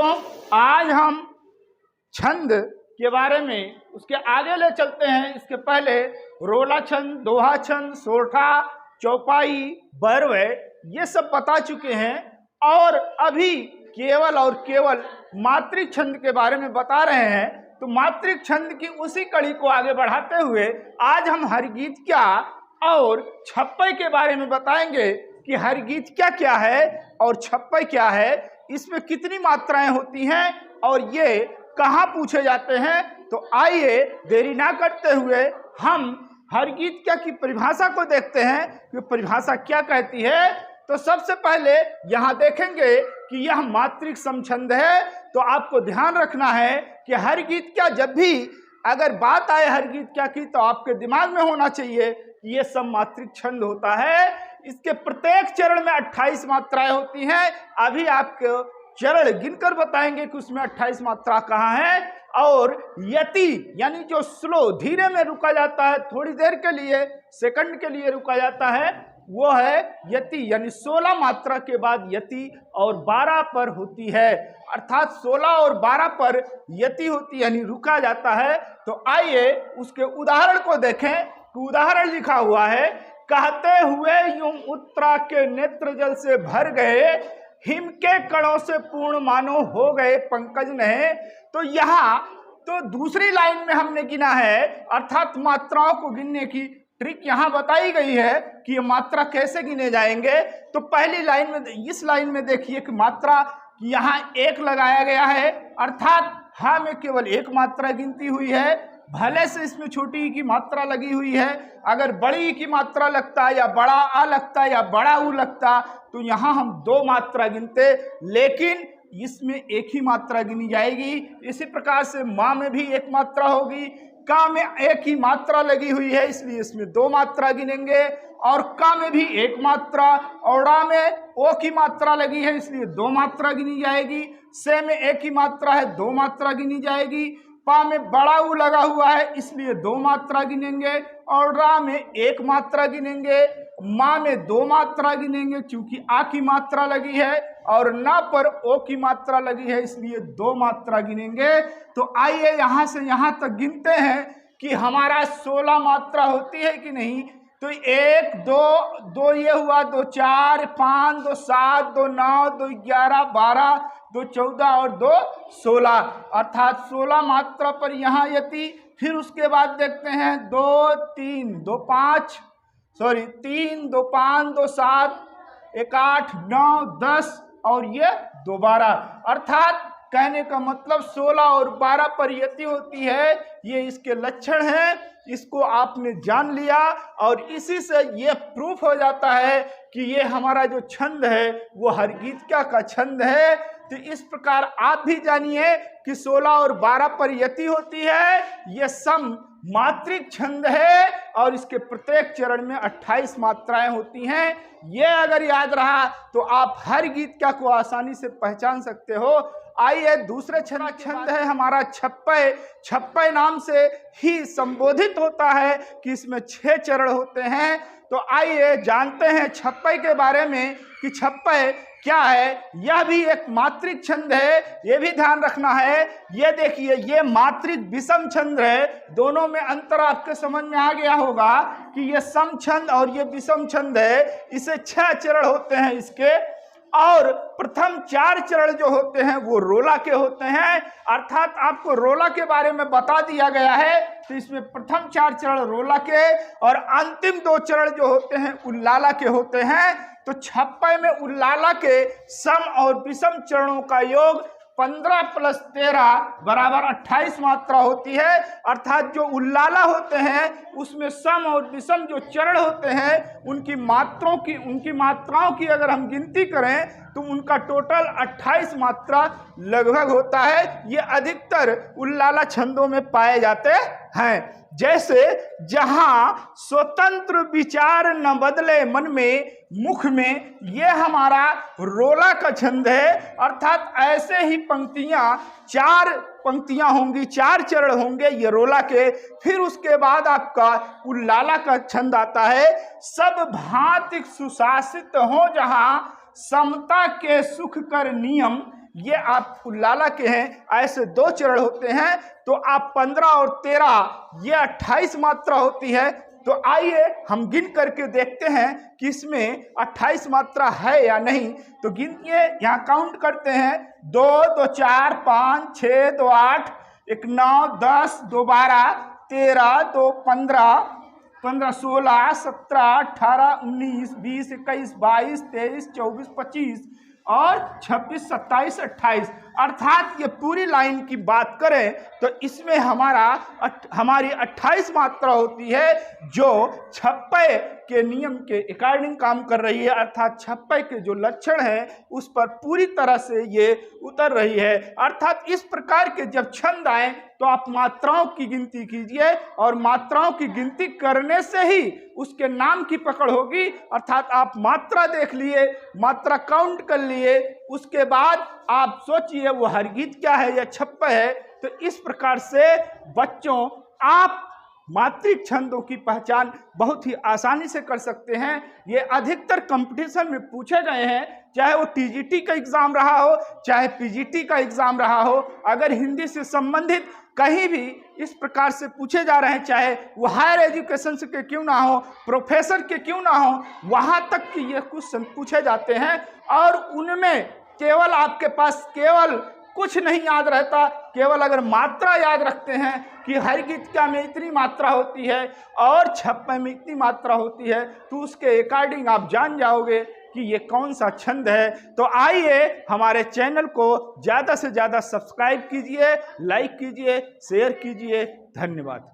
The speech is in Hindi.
बच्चों, आज हम छंद के बारे में उसके आगे ले चलते हैं। इसके पहले रोला छंद, दोहा छंद, सोरठा, चौपाई, बरवे ये सब बता चुके हैं और अभी केवल और केवल मात्रिक छंद के बारे में बता रहे हैं। तो मात्रिक छंद की उसी कड़ी को आगे बढ़ाते हुए आज हम हरगीत क्या और छप्पई के बारे में बताएंगे कि हरगीत क्या क्या है और छप्पई क्या है, इसमें कितनी मात्राएं होती हैं और ये कहाँ पूछे जाते हैं। तो आइए देरी ना करते हुए हम हरगीत क्या की परिभाषा को देखते हैं कि परिभाषा क्या कहती है। तो सबसे पहले यहाँ देखेंगे कि यह मात्रिक समछंद है। तो आपको ध्यान रखना है कि हरगीत क्या, जब भी अगर बात आए हरगीत क्या की, तो आपके दिमाग में होना चाहिए कि यह सब मात्रिक छंद होता है। इसके प्रत्येक चरण में 28 मात्राएं होती हैं। अभी आपको चरण गिनकर बताएंगे कि उसमें 28 मात्रा कहाँ है। और यति यानी जो स्लो, धीरे में रुका जाता है, थोड़ी देर के लिए, सेकंड के लिए रुका जाता है, वो है यति। यानी 16 मात्रा के बाद यति और 12 पर होती है, अर्थात 16 और 12 पर यति होती है यानी रुका जाता है। तो आइए उसके उदाहरण को देखें। तो उदाहरण लिखा हुआ है, कहते हुए यूं उत्तरा के नेत्र जल से भर गए, हिम के कणों से पूर्ण मानो हो गए पंकज ने। तो यहाँ तो दूसरी लाइन में हमने गिना है, अर्थात मात्राओं को गिनने की ट्रिक यहाँ बताई गई है कि ये मात्रा कैसे गिने जाएंगे। तो पहली लाइन में, इस लाइन में देखिए कि मात्रा कि यहाँ 1 लगाया गया है, अर्थात हा में केवल 1 मात्रा गिनती हुई है। भले से इसमें छोटी की मात्रा लगी हुई है, अगर बड़ी की मात्रा लगता या बड़ा आ लगता या बड़ा ऊ लगता तो यहाँ हम 2 मात्रा गिनते, लेकिन इसमें 1 ही मात्रा गिनी जाएगी। इसी प्रकार से माँ में भी 1 मात्रा होगी, का में 1 ही मात्रा लगी हुई है इसलिए इसमें 2 मात्रा गिनेंगे, और का में भी 1 मात्रा, और ड़ा में ओ की मात्रा लगी है इसलिए 2 मात्रा गिनी जाएगी। से में 1 ही मात्रा है, 2 मात्रा गिनी जाएगी। पा में बड़ा ऊ लगा हुआ है इसलिए 2 मात्रा गिनेंगे, और रा में 1 मात्रा गिनेंगे। माँ में 2 मात्रा गिनेंगे क्योंकि आ की मात्रा लगी है, और ना पर ओ की मात्रा लगी है इसलिए 2 मात्रा गिनेंगे। तो आइए यहाँ से यहाँ तक गिनते हैं कि हमारा 16 मात्रा होती है कि नहीं। तो 1 2 ये हुआ, 2 4 5 2 7 2 9 2 11 12 2 14 और 2 16, अर्थात 16 मात्रा पर यहाँ यति। फिर उसके बाद देखते हैं 2 3 2 5 3 2 5 2 7 1 8 9 10 और ये 2 12, अर्थात कहने का मतलब 16 और 12 पर यति होती है। ये इसके लक्षण हैं, इसको आपने जान लिया और इसी से ये प्रूफ हो जाता है कि ये हमारा जो छंद है वो हरगीत क्या का छंद है। तो इस प्रकार आप भी जानिए कि 16 और 12 पर यति होती है, ये सम मात्रिक छंद है और इसके प्रत्येक चरण में 28 मात्राएं होती हैं। ये अगर याद रहा तो आप हर गीत क्या को आसानी से पहचान सकते हो। आइए दूसरे छंद है हमारा छप्पई। छप्पई नाम से ही संबोधित होता है कि इसमें 6 चरण होते हैं। तो आइए जानते हैं छप्पई के बारे में कि छप्पई क्या है। यह भी एक मात्रिक छंद है, यह भी ध्यान रखना है। ये देखिए, ये मात्रिक विषम छंद है, दोनों में अंतर आपके समझ में आ गया होगा कि ये सम छंद और ये विषम छंद है। इसे 6 चरण होते हैं इसके, और प्रथम 4 चरण जो होते हैं वो रोला के होते हैं, अर्थात आपको रोला के बारे में बता दिया गया है। तो इसमें प्रथम 4 चरण रोला के और अंतिम 2 चरण जो होते हैं उल्लाला के होते हैं। तो छप्पई में उल्लाला के सम और विषम चरणों का योग 15 + 13 = 28 मात्रा होती है, अर्थात जो उल्लाला होते हैं उसमें सम और विषम जो चरण होते हैं उनकी मात्राओं की अगर हम गिनती करें तो उनका टोटल 28 मात्रा लगभग होता है। ये अधिकतर उल्लाला छंदों में पाए जाते हैं। जैसे जहां स्वतंत्र विचार न बदले मन में मुख में, ये हमारा रोला का छंद है, अर्थात ऐसे ही पंक्तियां 4 पंक्तियां होंगी, 4 चरण होंगे ये रोला के। फिर उसके बाद आपका उल्लाला का छंद आता है। सब भांति सुशासित हो जहां समता के सुख कर नियम, ये आप उल्लाला के हैं, ऐसे 2 चरण होते हैं। तो आप 15 और 13 ये 28 मात्रा होती है। तो आइए हम गिन करके देखते हैं कि इसमें 28 मात्रा है या नहीं। तो गिनिए, यहाँ काउंट करते हैं। 2 2 4 5 6 2 8 1 9 10 2 12 13 2 15 15 16 17 18 19 20 21 22 23 24 25 और 26 27 28, अर्थात ये पूरी लाइन की बात करें तो इसमें हमारी 28 मात्रा होती है जो छप्पे के नियम के अकॉर्डिंग काम कर रही है। अर्थात छप्पे के जो लक्षण है उस पर पूरी तरह से ये उतर रही है। अर्थात इस प्रकार के जब छंद आए तो आप मात्राओं की गिनती कीजिए और मात्राओं की गिनती करने से ही उसके नाम की पकड़ होगी। अर्थात आप मात्रा देख लिए, मात्रा काउंट कर लिए, उसके बाद आप सोचिए वो हरगीत क्या है या छप्पा है। तो इस प्रकार से बच्चों आप मात्रिक छंदों की पहचान बहुत ही आसानी से कर सकते हैं। ये अधिकतर कंपटीशन में पूछे गए हैं, चाहे वो टीजीटी का एग्जाम रहा हो, चाहे पीजीटी का एग्जाम रहा हो। अगर हिंदी से संबंधित कहीं भी इस प्रकार से पूछे जा रहे हैं, चाहे वो हायर एजुकेशन के क्यों ना हो, प्रोफेसर के क्यों ना हो, वहां तक कि ये क्वेश्चन पूछे जाते हैं। और उनमें केवल आपके पास केवल कुछ नहीं याद रहता, केवल अगर मात्रा याद रखते हैं कि हरगीतिका में इतनी मात्रा होती है और छप्पे में इतनी मात्रा होती है, तो उसके अकॉर्डिंग आप जान जाओगे कि ये कौन सा छंद है। तो आइए हमारे चैनल को ज़्यादा से ज़्यादा सब्सक्राइब कीजिए, लाइक कीजिए, शेयर कीजिए। धन्यवाद।